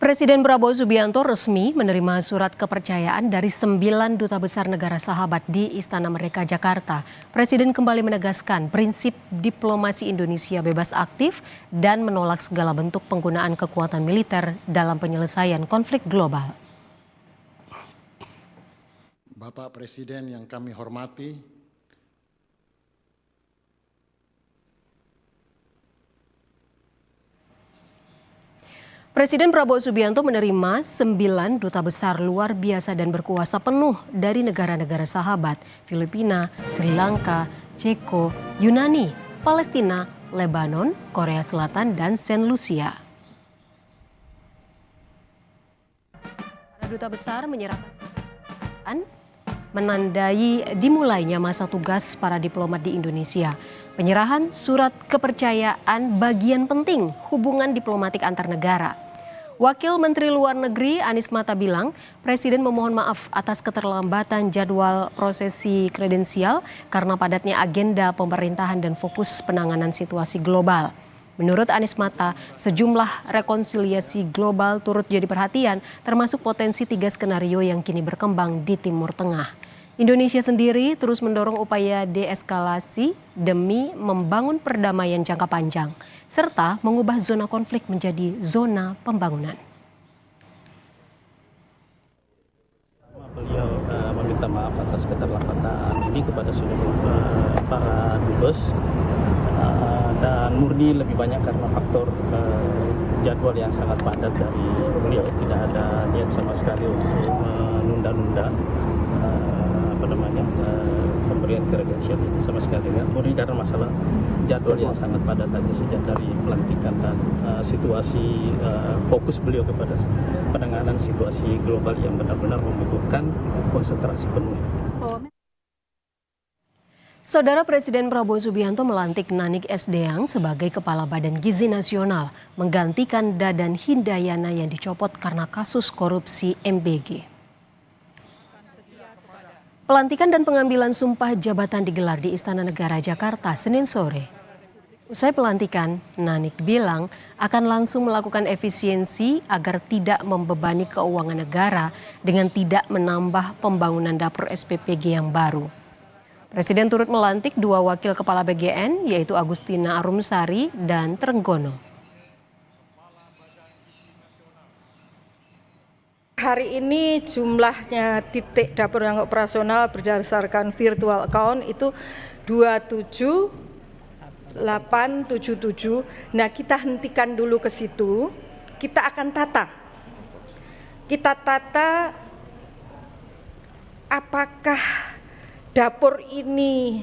Presiden Prabowo Subianto resmi menerima surat kepercayaan dari 9 duta besar negara sahabat di Istana Merdeka, Jakarta. Presiden kembali menegaskan prinsip diplomasi Indonesia bebas aktif dan menolak segala bentuk penggunaan kekuatan militer dalam penyelesaian konflik global. Bapak Presiden yang kami hormati, Presiden Prabowo Subianto menerima 9 duta besar luar biasa dan berkuasa penuh dari negara-negara sahabat, Filipina, Sri Lanka, Ceko, Yunani, Palestina, Lebanon, Korea Selatan, dan Saint Lucia. Para duta besar menyerahkan menandai dimulainya masa tugas para diplomat di Indonesia. Penyerahan surat kepercayaan bagian penting hubungan diplomatik antar negara. Wakil Menteri Luar Negeri Anies Mata bilang, Presiden memohon maaf atas keterlambatan jadwal prosesi kredensial karena padatnya agenda pemerintahan dan fokus penanganan situasi global. Menurut Anies Mata, sejumlah rekonsiliasi global turut jadi perhatian, termasuk potensi 3 skenario yang kini berkembang di Timur Tengah. Indonesia sendiri terus mendorong upaya deeskalasi demi membangun perdamaian jangka panjang, serta mengubah zona konflik menjadi zona pembangunan. Beliau meminta maaf atas keterlambatan ini kepada seluruh para dubes dan murni lebih banyak karena faktor jadwal yang sangat padat dari beliau. Tidak ada niat sama sekali untuk menunda-nunda pemberian kredensial ini sama sekali kan, murni karena masalah jadwal yang sangat padat tadi sejak dari pelantikan dan situasi fokus beliau kepada penanganan situasi global yang benar-benar membutuhkan konsentrasi penuh. Saudara Presiden Prabowo Subianto melantik Nanik S. Deang sebagai Kepala Badan Gizi Nasional, menggantikan Dadan Hindayana yang dicopot karena kasus korupsi MBG. Pelantikan dan pengambilan sumpah jabatan digelar di Istana Negara Jakarta Senin sore. Usai pelantikan, Nanik bilang akan langsung melakukan efisiensi agar tidak membebani keuangan negara dengan tidak menambah pembangunan dapur SPPG yang baru. Presiden turut melantik 2 wakil kepala BGN, yaitu Agustina Arumsari dan Trenggono. Hari ini jumlahnya titik dapur yang operasional berdasarkan virtual account itu 27877. Nah, kita hentikan dulu ke situ. Kita akan tata. Kita tata apakah dapur ini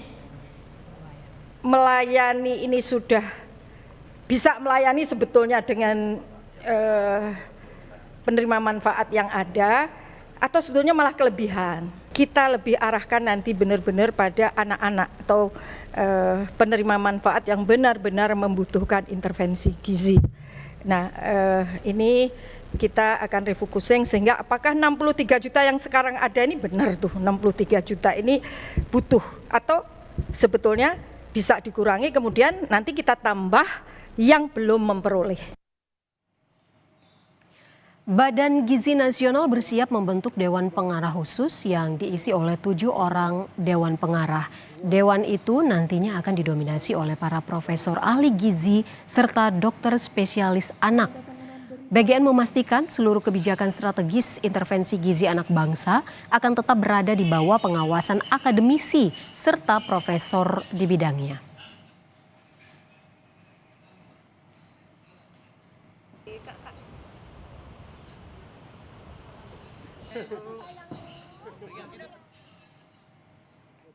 melayani, ini sudah bisa melayani sebetulnya dengan penerima manfaat yang ada, atau sebetulnya malah kelebihan. Kita lebih arahkan nanti benar-benar pada anak-anak atau penerima manfaat yang benar-benar membutuhkan intervensi gizi. Nah, ini kita akan refocusing sehingga apakah 63 juta yang sekarang ada ini benar tuh 63 juta ini butuh atau sebetulnya bisa dikurangi kemudian nanti kita tambah yang belum memperoleh. Badan Gizi Nasional bersiap membentuk Dewan Pengarah khusus yang diisi oleh 7 orang Dewan Pengarah. Dewan itu nantinya akan didominasi oleh para profesor ahli gizi serta dokter spesialis anak. BGN memastikan seluruh kebijakan strategis intervensi gizi anak bangsa akan tetap berada di bawah pengawasan akademisi serta profesor di bidangnya.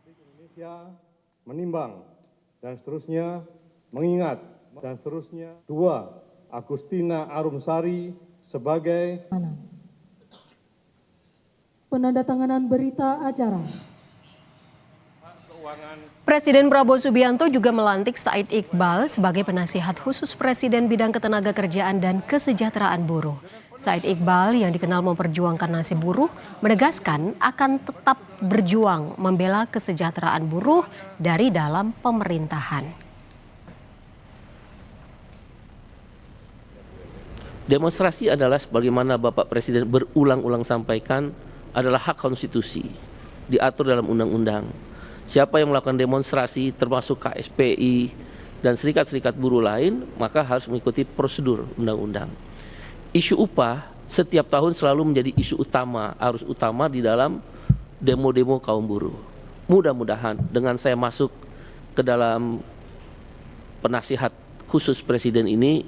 Indonesia menimbang dan seterusnya mengingat dan seterusnya 2. Agustina Arumsari sebagai penandatanganan berita acara. Presiden Prabowo Subianto juga melantik Said Iqbal sebagai penasihat khusus Presiden bidang ketenagakerjaan dan kesejahteraan buruh. Said Iqbal yang dikenal memperjuangkan nasib buruh menegaskan akan tetap berjuang membela kesejahteraan buruh dari dalam pemerintahan. Demonstrasi adalah sebagaimana Bapak Presiden berulang-ulang sampaikan adalah hak konstitusi, diatur dalam undang-undang. Siapa yang melakukan demonstrasi termasuk KSPI dan serikat-serikat buruh lain maka harus mengikuti prosedur undang-undang. Isu upah setiap tahun selalu menjadi isu utama, arus utama di dalam demo-demo kaum buruh. Mudah-mudahan dengan saya masuk ke dalam penasihat khusus Presiden ini,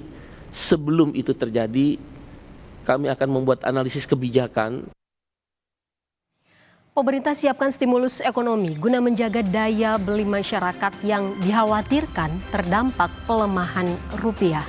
sebelum itu terjadi, kami akan membuat analisis kebijakan. Pemerintah siapkan stimulus ekonomi guna menjaga daya beli masyarakat yang dikhawatirkan terdampak pelemahan rupiah.